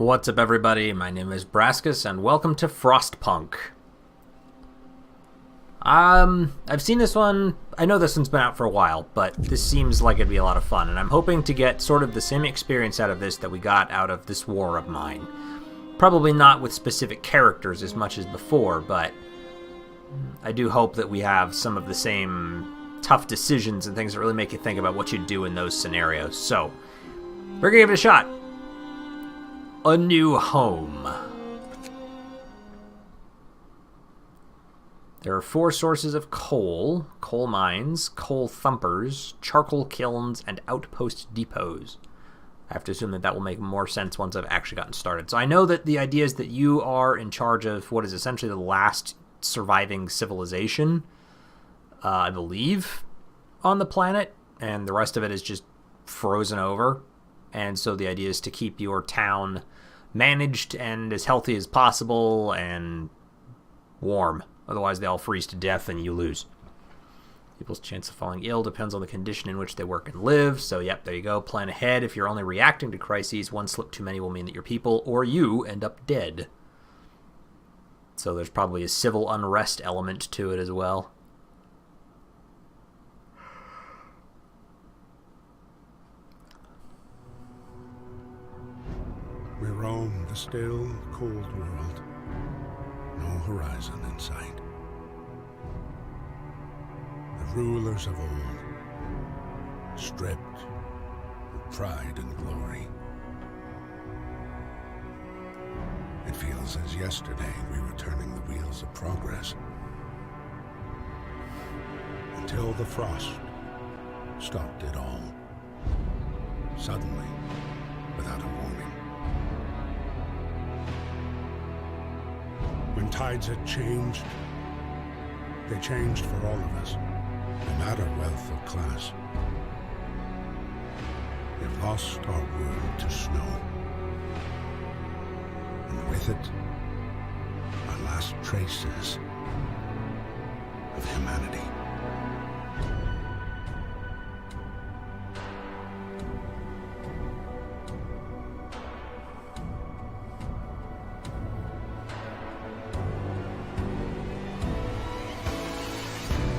What's up, everybody? My name is Brascus, and welcome to Frostpunk. I've seen this one. I know this one's been out for a while, but this seems like it'd be a lot of fun, and I'm hoping to get sort of the same experience out of this that we got out of this war of mine. Probably not with specific characters as much as before, but I do hope that we have some of the same tough decisions and things that really make you think about what you do in those scenarios. So, we're gonna give it a shot. A new home. There are 4 sources of coal: coal mines, coal thumpers, charcoal kilns, and outpost depots. I have to assume that will make more sense once I've actually gotten started. So I know that the idea is that you are in charge of what is essentially the last surviving civilization, I believe, on the planet, and the rest of it is just frozen over. And so the idea is to keep your town managed and as healthy as possible and warm. Otherwise, they all freeze to death and you lose. People's chance of falling ill depends on the condition in which they work and live. So, yep, there you go. Plan ahead. If you're only reacting to crises, one slip too many will mean that your people or you end up dead. So there's probably a civil unrest element to it as well. We roam the still, cold world. No horizon in sight. The rulers of old, stripped of pride and glory. It feels as yesterday we were turning the wheels of progress. Until the frost stopped it all. Suddenly, without a warning. When tides had changed, they changed for all of us, no matter wealth or class. We've lost our world to snow, and with it, our last traces of humanity.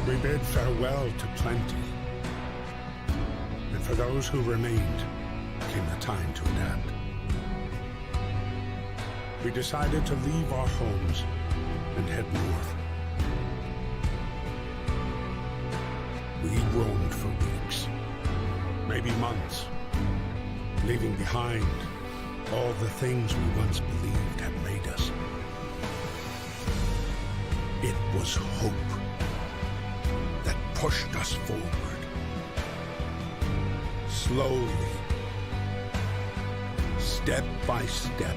We bid farewell to plenty, and for those who remained came the time to adapt. We decided to leave our homes and head north. We roamed for weeks, maybe months, leaving behind all the things we once believed had made us. It was hope that pushed us forward. Slowly, step by step.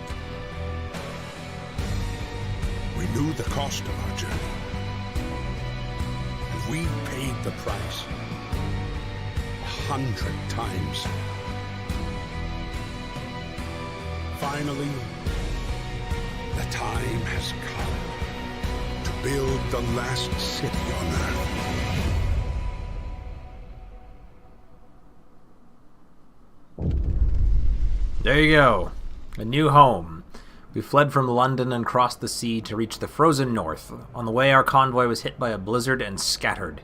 We knew the cost of our journey, and we paid the price 100 times. Finally, the time has come to build the last city on Earth. There you go. A new home. We fled from London and crossed the sea to reach the frozen north. On the way, our convoy was hit by a blizzard and scattered.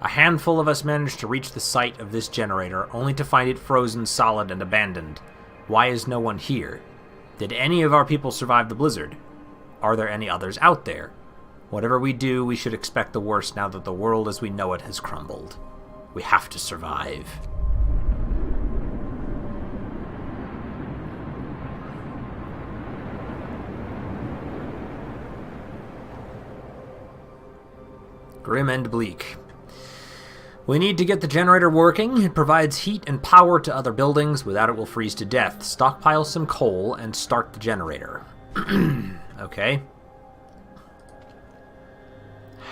A handful of us managed to reach the site of this generator, only to find it frozen solid and abandoned. Why is no one here? Did any of our people survive the blizzard? Are there any others out there? Whatever we do, we should expect the worst now that the world as we know it has crumbled. We have to survive. Grim and bleak. We need to get the generator working. It provides heat and power to other buildings. Without it, we'll freeze to death. Stockpile some coal and start the generator. Okay.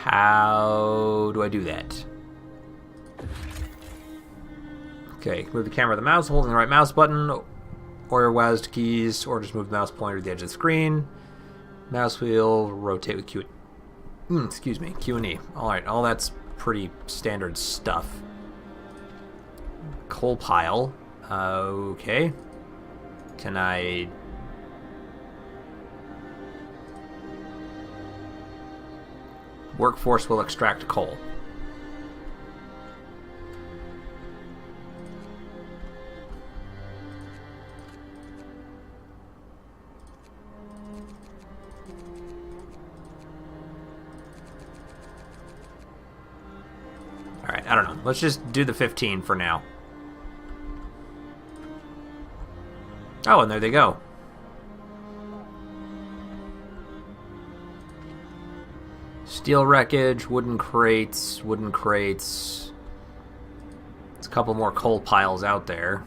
How do I do that? Okay, move the camera with the mouse, holding the right mouse button, or your WASD keys, or just move the mouse pointer to the edge of the screen. Mouse wheel, rotate with Q. Excuse me, Q and E. Alright, all that's pretty standard stuff. Coal pile. Okay. Can I Workforce will extract coal. Alright, I don't know. Let's just do the 15 for now. Oh, and there they go. Steel wreckage, wooden crates, wooden crates. There's a couple more coal piles out there.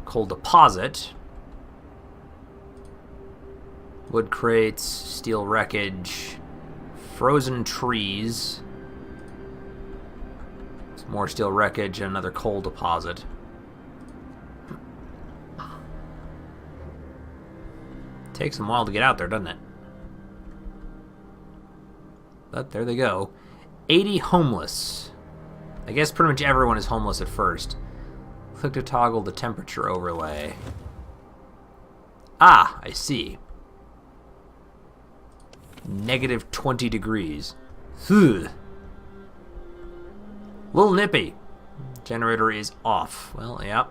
Coal deposit. Wood crates, steel wreckage, frozen trees. Some more steel wreckage and another coal deposit. Takes them a while to get out there, doesn't it? But there they go. 80 homeless. I guess pretty much everyone is homeless at first. Click to toggle the temperature overlay. Ah, I see. Negative 20 degrees. Ugh. Little nippy. Generator is off. Well, yeah.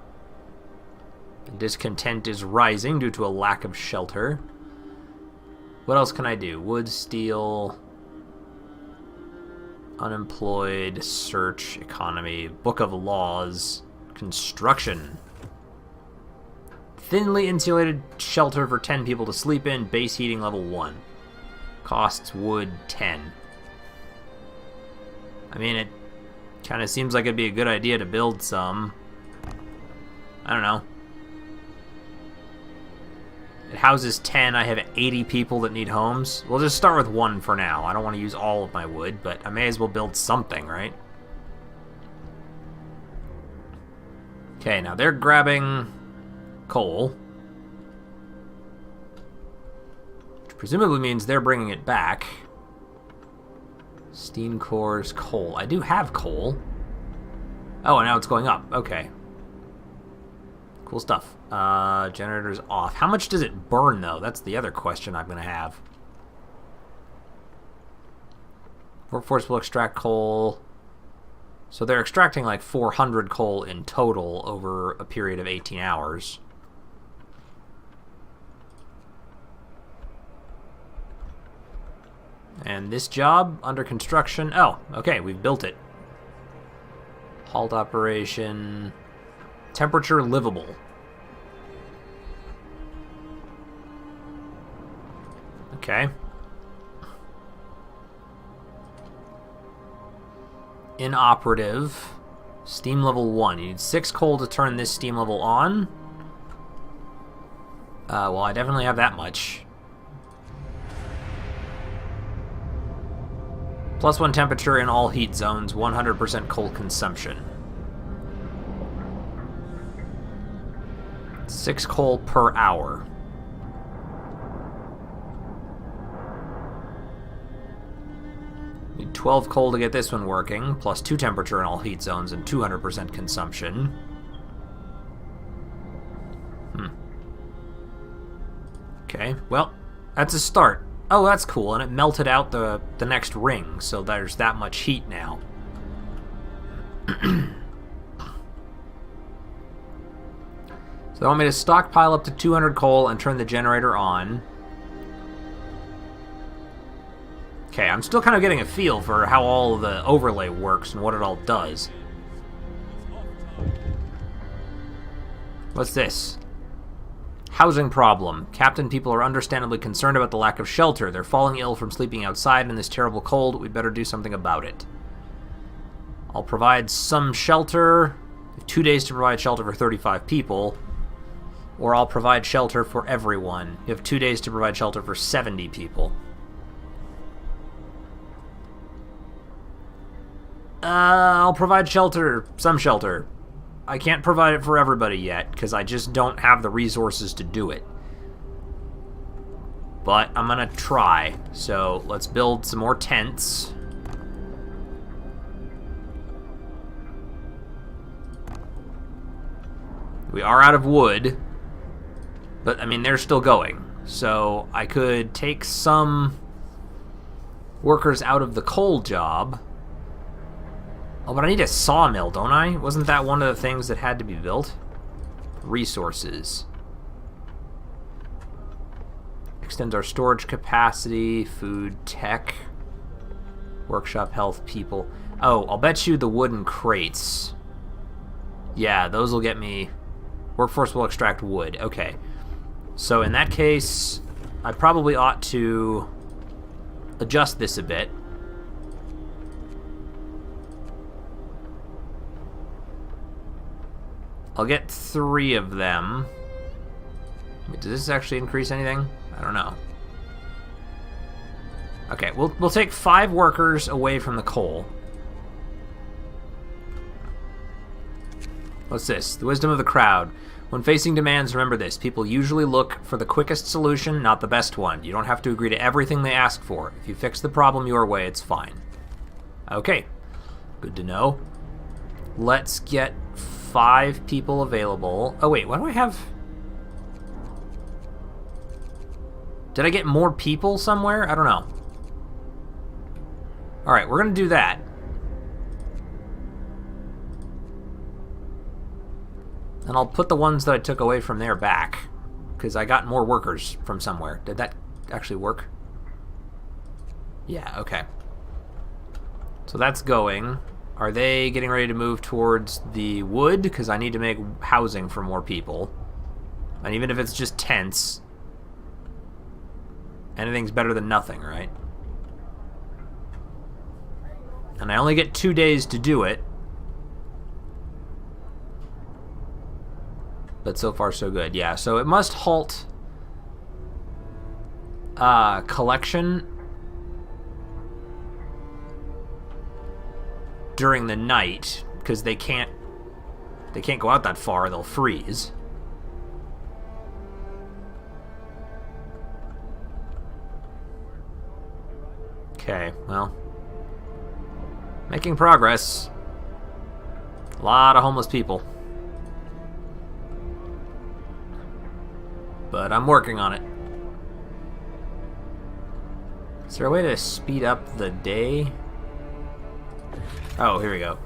Discontent is rising due to a lack of shelter. What else can I do? Wood, steel, unemployed, search, economy, book of laws, construction. Thinly insulated shelter for 10 people to sleep in, base heating level 1. Costs wood 10. I mean, it kind of seems like it'd be a good idea to build some. I don't know. It houses 10. I have 80 people that need homes. We'll just start with 1 for now. I don't want to use all of my wood, but I may as well build something, right? Okay, now they're grabbing coal. Which presumably means they're bringing it back. Steam cores, coal. I do have coal. Oh, and now it's going up. Okay. Cool stuff. Generator's off. How much does it burn, though? That's the other question I'm going to have. Workforce will extract coal. So they're extracting like 400 coal in total over a period of 18 hours. And this job, under construction. Oh, okay, we've built it. Halt operation. Temperature livable. Okay. Inoperative. Steam level 1. You need 6 coal to turn this steam level on. Well, I definitely have that much. +1 temperature in all heat zones, 100% coal consumption. 6 coal per hour. Need 12 coal to get this one working, +2 temperature in all heat zones and 200% consumption. Okay, well, that's a start. Oh, that's cool, and it melted out the next ring, so there's that much heat now. So they want me to stockpile up to 200 coal and turn the generator on. Okay, I'm still kind of getting a feel for how all of the overlay works and what it all does. What's this? Housing problem. Captain, people are understandably concerned about the lack of shelter. They're falling ill from sleeping outside in this terrible cold. We'd better do something about it. I'll provide some shelter. 2 days to provide shelter for 35 people. Or I'll provide shelter for everyone. You have 2 days to provide shelter for 70 people. I'll provide shelter. Some shelter. I can't provide it for everybody yet, because I just don't have the resources to do it. But I'm gonna try. So let's build some more tents. We are out of wood. But, I mean, they're still going. So I could take some workers out of the coal job. Oh, but I need a sawmill, don't I? Wasn't that one of the things that had to be built? Resources. Extends our storage capacity, food, tech, workshop, health, people. Oh, I'll bet you the wooden crates. Yeah, those will get me... Workforce will extract wood. Okay. So in that case, I probably ought to adjust this a bit. I'll get 3 of them. Wait, does this actually increase anything? I don't know. Okay, we'll take 5 workers away from the coal. What's this? The wisdom of the crowd. When facing demands, remember this. People usually look for the quickest solution, not the best one. You don't have to agree to everything they ask for. If you fix the problem your way, it's fine. Okay. Good to know. Let's get 5 people available. Oh, wait. Why do I have... Did I get more people somewhere? I don't know. Alright, we're going to do that. And I'll put the ones that I took away from there back, because I got more workers from somewhere. Did that actually work? Yeah, okay. So that's going. Are they getting ready to move towards the wood? Because I need to make housing for more people. And even if it's just tents, anything's better than nothing, right? And I only get 2 days to do it. But so far, so good. Yeah, so it must halt collection during the night, because they can't go out that far, they'll freeze. Okay, well, making progress. A lot of homeless people. But I'm working on it. Is there a way to speed up the day? Oh, here we go.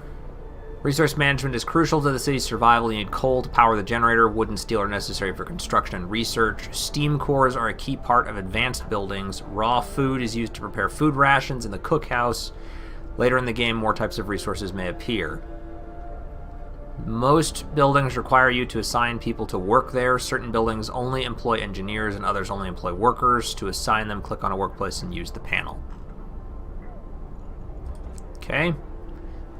Resource management is crucial to the city's survival. You need coal to power the generator. Wood and steel are necessary for construction and research. Steam cores are a key part of advanced buildings. Raw food is used to prepare food rations in the cookhouse. Later in the game, more types of resources may appear. Most buildings require you to assign people to work there. Certain buildings only employ engineers and others only employ workers. To assign them, click on a workplace and use the panel. Okay.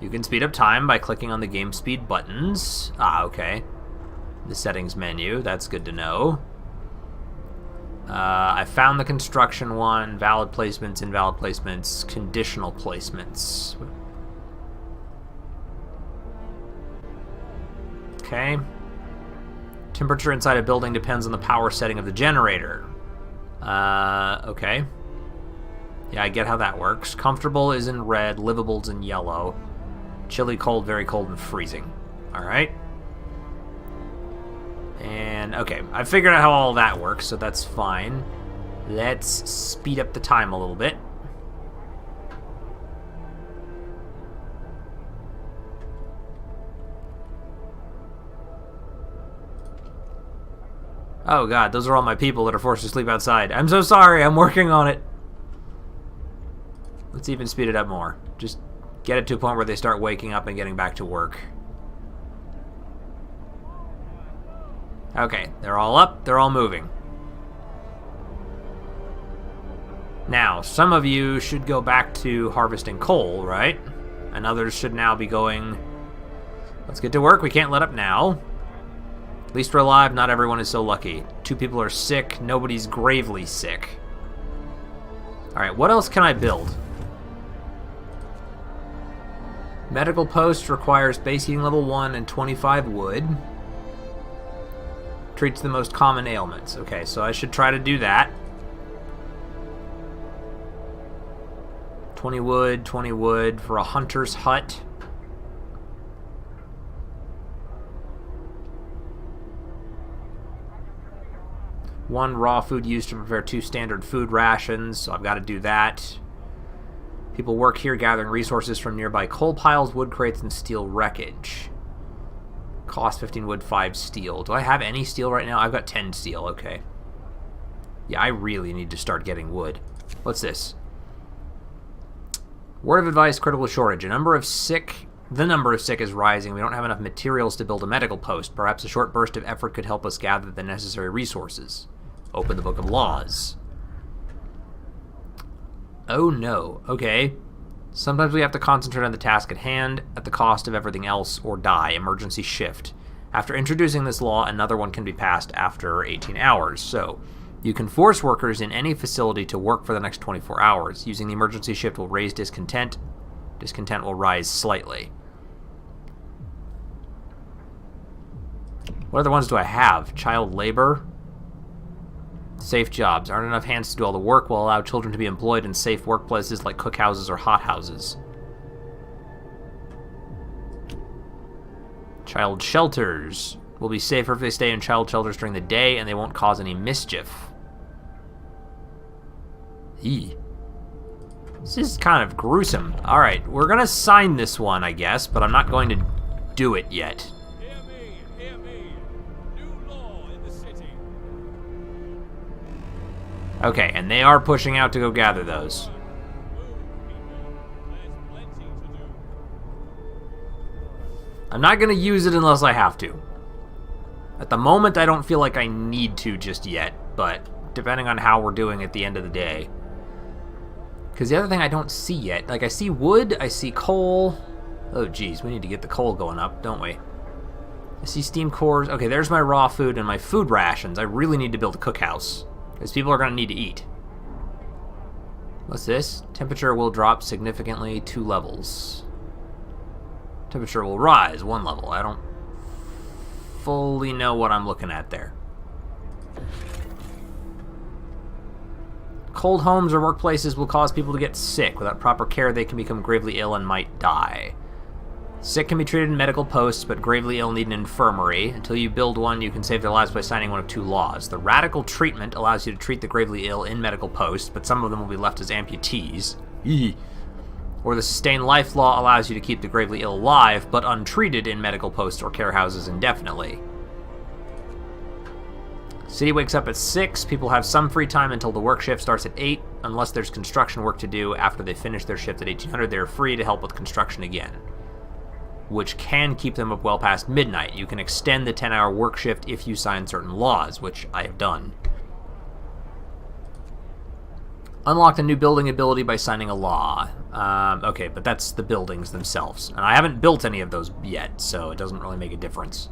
You can speed up time by clicking on the game speed buttons. Ah, okay. The settings menu, that's good to know. I found the construction one. Valid placements, invalid placements, conditional placements. Okay. Temperature inside a building depends on the power setting of the generator. Okay. Yeah, I get how that works. Comfortable is in red, livable's in yellow. Chilly, cold, very cold, and freezing. Alright. And, okay, I figured out how all that works, so that's fine. Let's speed up the time a little bit. Oh god, those are all my people that are forced to sleep outside. I'm so sorry, I'm working on it. Let's even speed it up more. Just get it to a point where they start waking up and getting back to work. Okay, they're all up, they're all moving. Now, some of you should go back to harvesting coal, right? And others should now be going... Let's get to work, we can't let up now. At least we're alive, not everyone is so lucky. 2 people are sick, nobody's gravely sick. Alright, what else can I build? Medical post requires base heating level 1 and 25 wood. Treats the most common ailments. Okay, so I should try to do that. 20 wood for a hunter's hut. One raw food used to prepare 2 standard food rations, so I've got to do that. People work here gathering resources from nearby coal piles, wood crates, and steel wreckage. Cost 15 wood, 5 steel. Do I have any steel right now? I've got 10 steel, okay. Yeah, I really need to start getting wood. What's this? Word of advice, critical shortage. The number of sick is rising. We don't have enough materials to build a medical post. Perhaps a short burst of effort could help us gather the necessary resources. Open the Book of Laws. Oh no, okay. Sometimes we have to concentrate on the task at hand at the cost of everything else or die. Emergency shift. After introducing this law, another one can be passed after 18 hours. So, you can force workers in any facility to work for the next 24 hours. Using the emergency shift will raise discontent. Discontent will rise slightly. What other ones do I have? Child labor? Safe jobs. Aren't enough hands to do all the work will allow children to be employed in safe workplaces like cookhouses or hothouses. Child shelters. Will be safer if they stay in child shelters during the day and they won't cause any mischief. Eee. This is kind of gruesome. Alright, we're gonna sign this one, I guess, but I'm not going to do it yet. Hear me. New law in the city. Okay, and they are pushing out to go gather those. I'm not going to use it unless I have to. At the moment, I don't feel like I need to just yet, but depending on how we're doing at the end of the day. Because the other thing I don't see yet, like I see wood, I see coal. Oh geez, we need to get the coal going up, don't we? I see steam cores. Okay, there's my raw food and my food rations. I really need to build a cookhouse, because people are going to need to eat. What's this? Temperature will drop significantly 2 levels. Temperature will rise 1 level. I don't fully know what I'm looking at there. Cold homes or workplaces will cause people to get sick. Without proper care, they can become gravely ill and might die. Sick can be treated in medical posts, but gravely ill need an infirmary. Until you build one, you can save their lives by signing one of 2 laws. The radical treatment allows you to treat the gravely ill in medical posts, but some of them will be left as amputees. Eee. Or the sustained life law allows you to keep the gravely ill alive, but untreated in medical posts or care houses indefinitely. City wakes up at 6. People have some free time until the work shift starts at 8. Unless there's construction work to do after they finish their shift at 1800, they're free to help with construction again, which can keep them up well past midnight. You can extend the 10-hour work shift if you sign certain laws, which I have done. Unlocked a new building ability by signing a law. Okay, but that's the buildings themselves. And I haven't built any of those yet, so it doesn't really make a difference.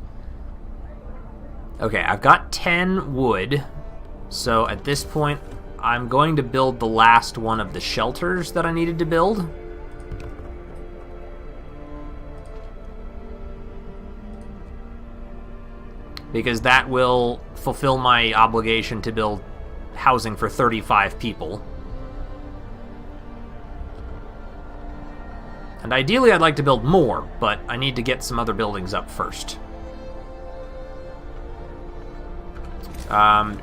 Okay, I've got 10 wood, so at this point, I'm going to build the last one of the shelters that I needed to build. Because that will fulfill my obligation to build housing for 35 people. And ideally I'd like to build more, but I need to get some other buildings up first.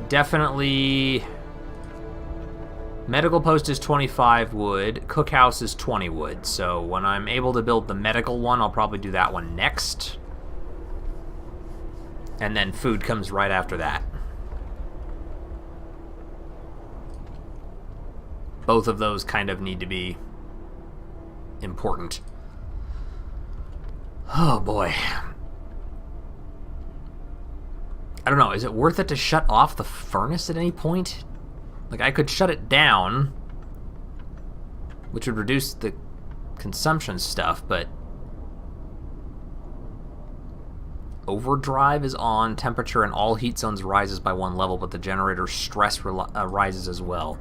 Definitely... Medical post is 25 wood, cookhouse is 20 wood, so when I'm able to build the medical one, I'll probably do that one next. And then food comes right after that. Both of those kind of need to be important. Oh boy. I don't know, is it worth it to shut off the furnace at any point? Like, I could shut it down, which would reduce the consumption stuff, but... Overdrive is on. Temperature in all heat zones rises by 1 level, but the generator's stress rises as well.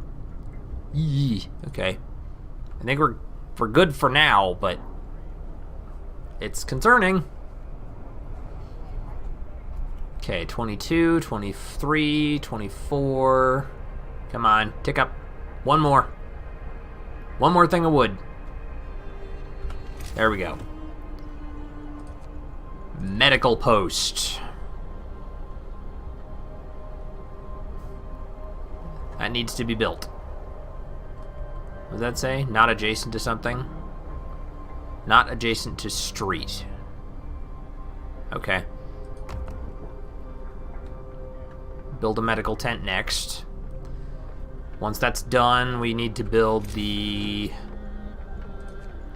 Yee. Okay. I think we're good for now, but it's concerning. Okay, 22, 23, 24. Come on, tick up. One more. One more thing of wood. There we go. Medical post. That needs to be built. What does that say? Not adjacent to something? Not adjacent to street. Okay. Build a medical tent next. Once that's done, we need to build the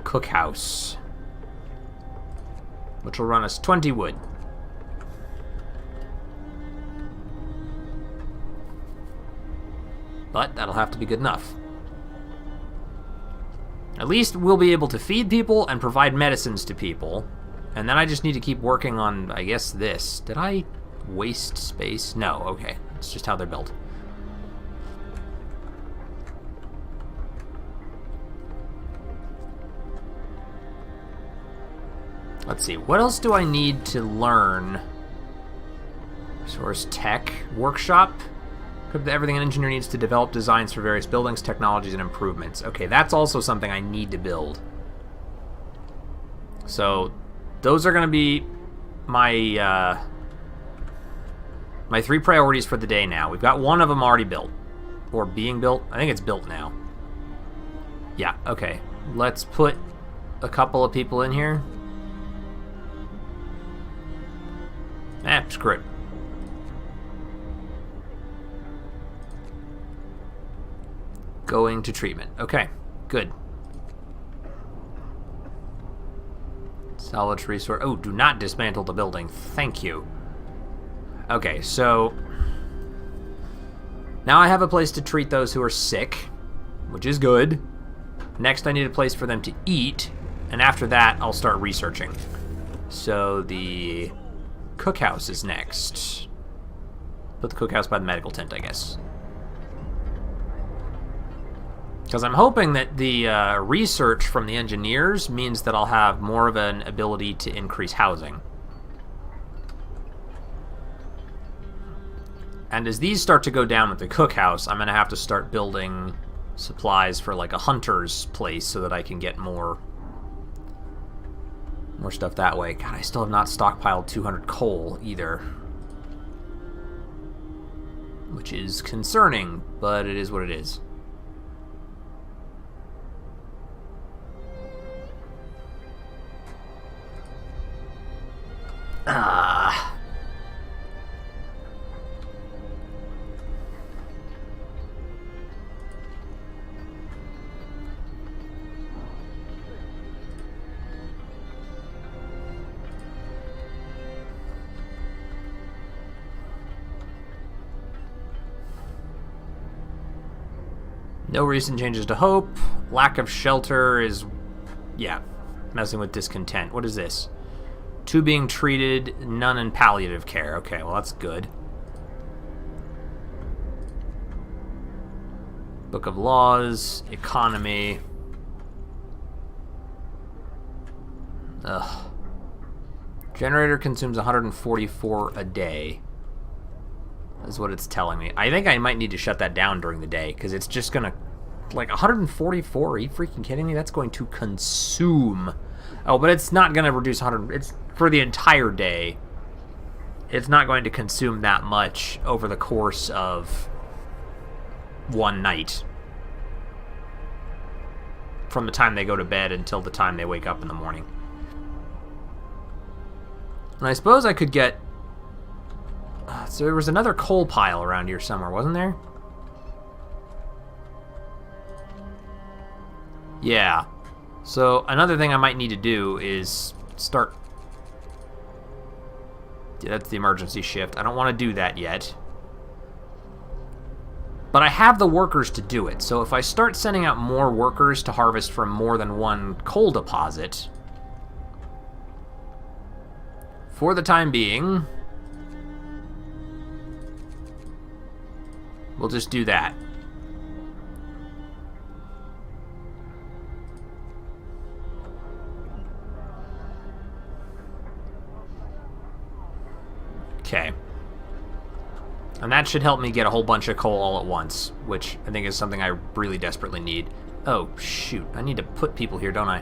cookhouse, which will run us 20 wood. But that'll have to be good enough. At least we'll be able to feed people and provide medicines to people. And then I just need to keep working on, I guess, this. Did I waste space? No, okay. It's just how they're built. Let's see, what else do I need to learn? Source tech, workshop. Equip everything an engineer needs to develop designs for various buildings, technologies, and improvements. Okay, that's also something I need to build. So, those are going to be my my 3 priorities for the day now. We've got one of them already built. Or being built. I think it's built now. Yeah, okay. Let's put a couple of people in here. Screw it. Going to treatment. Okay, good. Salvage resource. Oh, do not dismantle the building. Thank you. Okay, so now I have a place to treat those who are sick, which is good. Next, I need a place for them to eat, and after that, I'll start researching. So the cookhouse is next. Put the cookhouse by the medical tent, I guess. Because I'm hoping that the research from the engineers means that I'll have more of an ability to increase housing. And as these start to go down with the cookhouse, I'm going to have to start building supplies for like a hunter's place so that I can get more stuff that way. God, I still have not stockpiled 200 coal either. Which is concerning, but it is what it is. No recent changes to hope. Lack of shelter is, yeah, messing with discontent. What is this? 2 being treated, none in palliative care. Okay, well that's good. Book of Laws, economy. Ugh. Generator consumes 144 a day. Is what it's telling me. I think I might need to shut that down during the day, because it's just gonna, like, 144, are you freaking kidding me? That's going to consume. Oh, but it's not gonna reduce 100, it's for the entire day. It's not going to consume that much over the course of one night. From the time they go to bed until the time they wake up in the morning. And I suppose I could get... so there was another coal pile around here somewhere, wasn't there? Yeah. So another thing I might need to do is start... yeah, that's the emergency shift. I don't want to do that yet. But I have the workers to do it. So if I start sending out more workers to harvest from more than one coal deposit... for the time being... we'll just do that. Okay. And that should help me get a whole bunch of coal all at once, which I think is something I really desperately need. Oh, shoot. I need to put people here, don't I?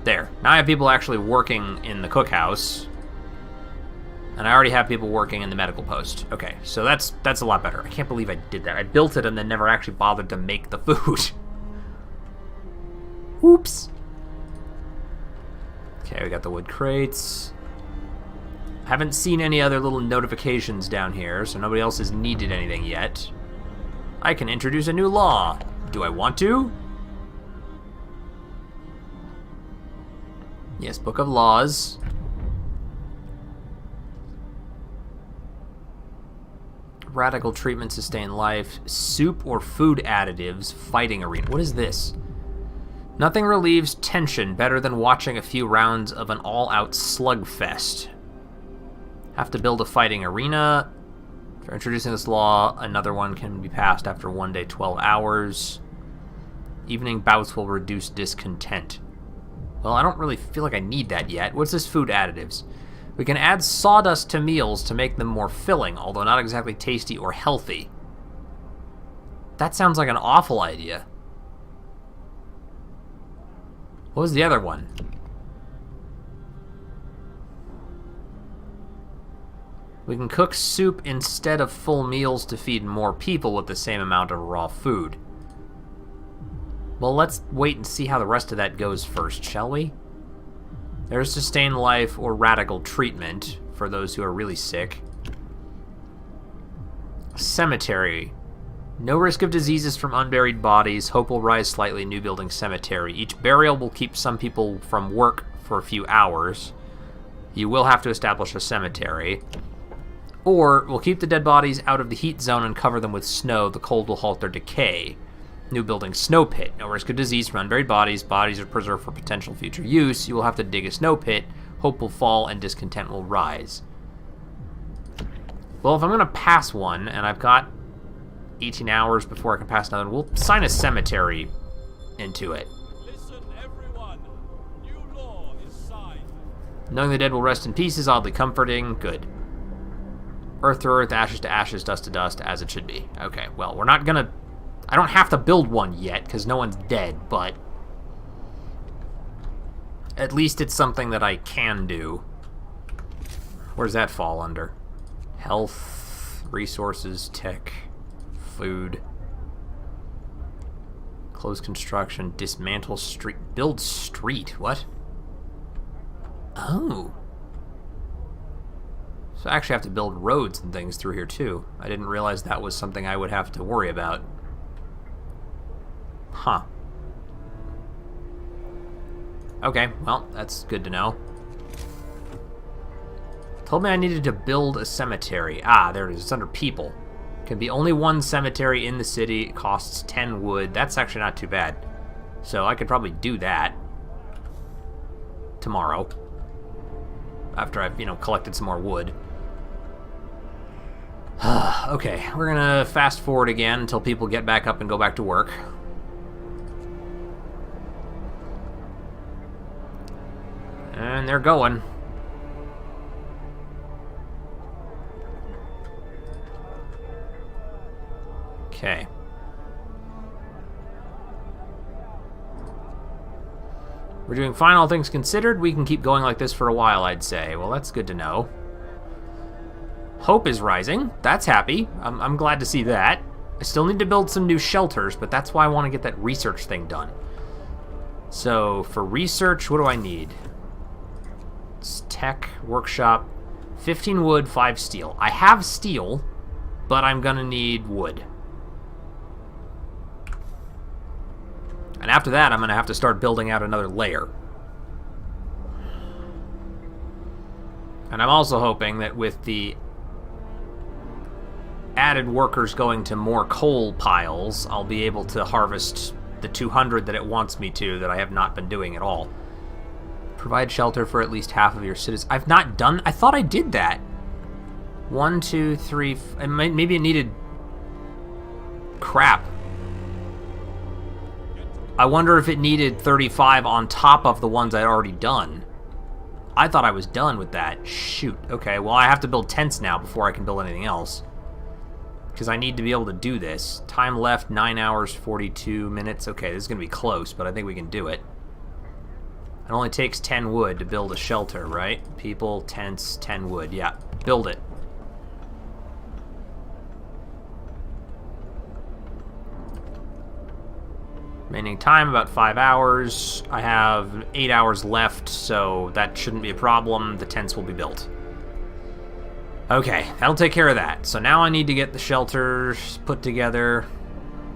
There. Now I have people actually working in the cookhouse. And I already have people working in the medical post. Okay, so that's a lot better. I can't believe I did that. I built it and then never actually bothered to make the food. Oops. Okay, we got the wood crates. Haven't seen any other little notifications down here, so nobody else has needed anything yet. I can introduce a new law. Do I want to? Yes, Book of Laws. Radical treatment, sustain life. Soup or food additives, fighting arena. What is this? Nothing relieves tension better than watching a few rounds of an all-out slugfest. Have to build a fighting arena. For introducing this law, another one can be passed after 1 day, 12 hours. Evening bouts will reduce discontent. Well, I don't really feel like I need that yet. What's this food additives? We can add sawdust to meals to make them more filling, although not exactly tasty or healthy. That sounds like an awful idea. What was the other one? We can cook soup instead of full meals to feed more people with the same amount of raw food. Well, let's wait and see how the rest of that goes first, shall we? There's sustain life or radical treatment for those who are really sick. Cemetery. No risk of diseases from unburied bodies. Hope will rise slightly. New building cemetery. Each burial will keep some people from work for a few hours. You will have to establish a cemetery. Or, we'll keep the dead bodies out of the heat zone and cover them with snow. The cold will halt their decay. New building snow pit. No risk of disease from unburied bodies. Bodies are preserved for potential future use. You will have to dig a snow pit. Hope will fall and discontent will rise. Well, if I'm going to pass one, and I've got 18 hours before I can pass another, we'll sign a cemetery into it. Listen, everyone. New law is signed. Knowing the dead will rest in peace is oddly comforting. Good. Earth to earth, ashes to ashes, dust to dust, as it should be. Okay, well, we're not going to... I don't have to build one yet, because no one's dead, but... at least it's something that I can do. Where does that fall under? Health, resources, tech, food. Close construction, dismantle street, build street, what? Oh. So I actually have to build roads and things through here too. I didn't realize that was something I would have to worry about. Huh. Okay, well, that's good to know. Told me I needed to build a cemetery. Ah, there it is. It's under people. Can be only one cemetery in the city. It costs 10 wood. That's actually not too bad. So I could probably do that tomorrow. After I've, collected some more wood. Okay, we're gonna fast forward again until people get back up and go back to work. And they're going. Okay. We're doing fine, all things considered. We can keep going like this for a while, I'd say. Well, that's good to know. Hope is rising. That's happy. I'm glad to see that. I still need to build some new shelters, but that's why I want to get that research thing done. So, for research, what do I need? It's tech, workshop, 15 wood, 5 steel. I have steel, but I'm gonna need wood. And after that, I'm gonna have to start building out another layer. And I'm also hoping that with the added workers going to more coal piles, I'll be able to harvest the 200 that it wants me to that I have not been doing at all. Provide shelter for at least half of your citizens. I've not done... I thought I did that. 1, 2, 3... maybe it needed... crap. I wonder if it needed 35 on top of the ones I'd already done. I thought I was done with that. Shoot. Okay, well, I have to build tents now before I can build anything else. Because I need to be able to do this. Time left, 9 hours, 42 minutes. Okay, this is going to be close, but I think we can do it. It only takes 10 wood to build a shelter, right? People, tents, 10 wood. Yeah, build it. Remaining time, about 5 hours. I have 8 hours left, so that shouldn't be a problem. The tents will be built. Okay, that'll take care of that. So now I need to get the shelters put together.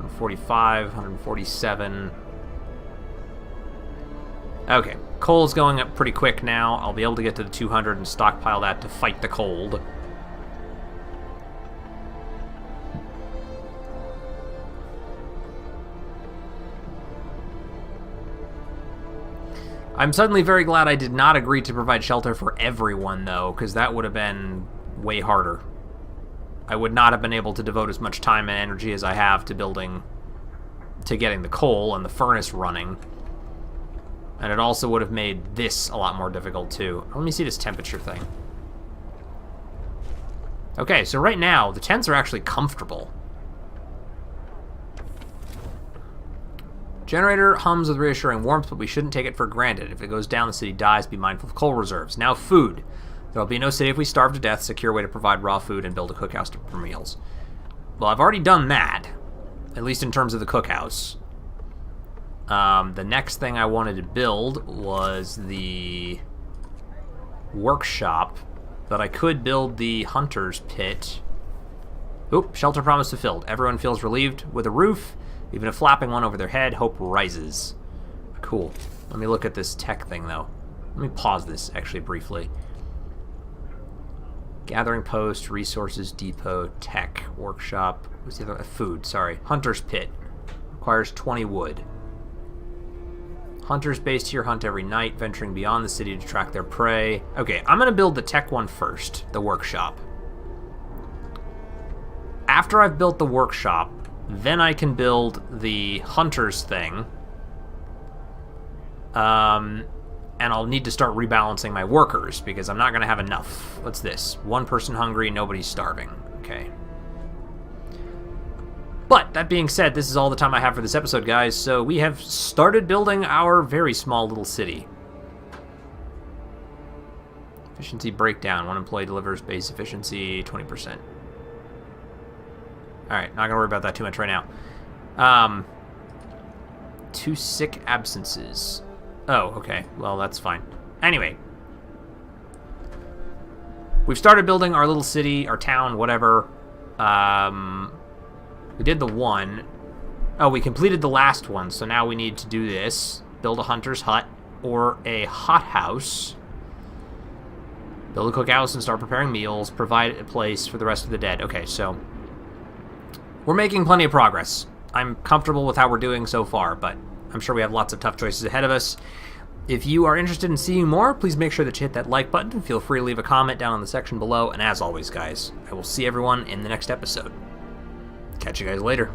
145, 147. Okay, coal's going up pretty quick now. I'll be able to get to the 200 and stockpile that to fight the cold. I'm suddenly very glad I did not agree to provide shelter for everyone, though, because that would have been way harder. I would not have been able to devote as much time and energy as I have to getting the coal and the furnace running. And it also would have made this a lot more difficult, too. Let me see this temperature thing. Okay, so right now, the tents are actually comfortable. Generator hums with reassuring warmth, but we shouldn't take it for granted. If it goes down, the city dies. Be mindful of coal reserves. Now, food. There will be no city if we starve to death. Secure way to provide raw food and build a cookhouse for meals. Well, I've already done that, at least in terms of the cookhouse. The next thing I wanted to build was the workshop, but I could build the hunter's pit. Oop, shelter promise fulfilled. Everyone feels relieved with a roof. Even a flapping one over their head, hope rises. Cool. Let me look at this tech thing, though. Let me pause this, actually, briefly. Gathering post, resources, depot, tech, workshop. What's the other? Food, sorry. Hunter's pit. Requires 20 wood. Hunters based here hunt every night, venturing beyond the city to track their prey. Okay, I'm going to build the tech one first, the workshop. After I've built the workshop, then I can build the hunter's thing. And I'll need to start rebalancing my workers, because I'm not going to have enough. What's this? One person hungry, nobody's starving. Okay. But, that being said, this is all the time I have for this episode, guys, so we have started building our very small little city. Efficiency breakdown. One employee delivers base efficiency 20%. Alright, not gonna worry about that too much right now. 2 sick absences. Oh, okay. Well, that's fine. Anyway. We've started building our little city, our town, whatever. We did the one. Oh, we completed the last one, so now we need to do this. Build a hunter's hut or a hothouse. Build a cookhouse and start preparing meals. Provide a place for the rest of the dead. Okay, so we're making plenty of progress. I'm comfortable with how we're doing so far, but I'm sure we have lots of tough choices ahead of us. If you are interested in seeing more, please make sure that you hit that like button. Feel free to leave a comment down in the section below. And as always, guys, I will see everyone in the next episode. Catch you guys later.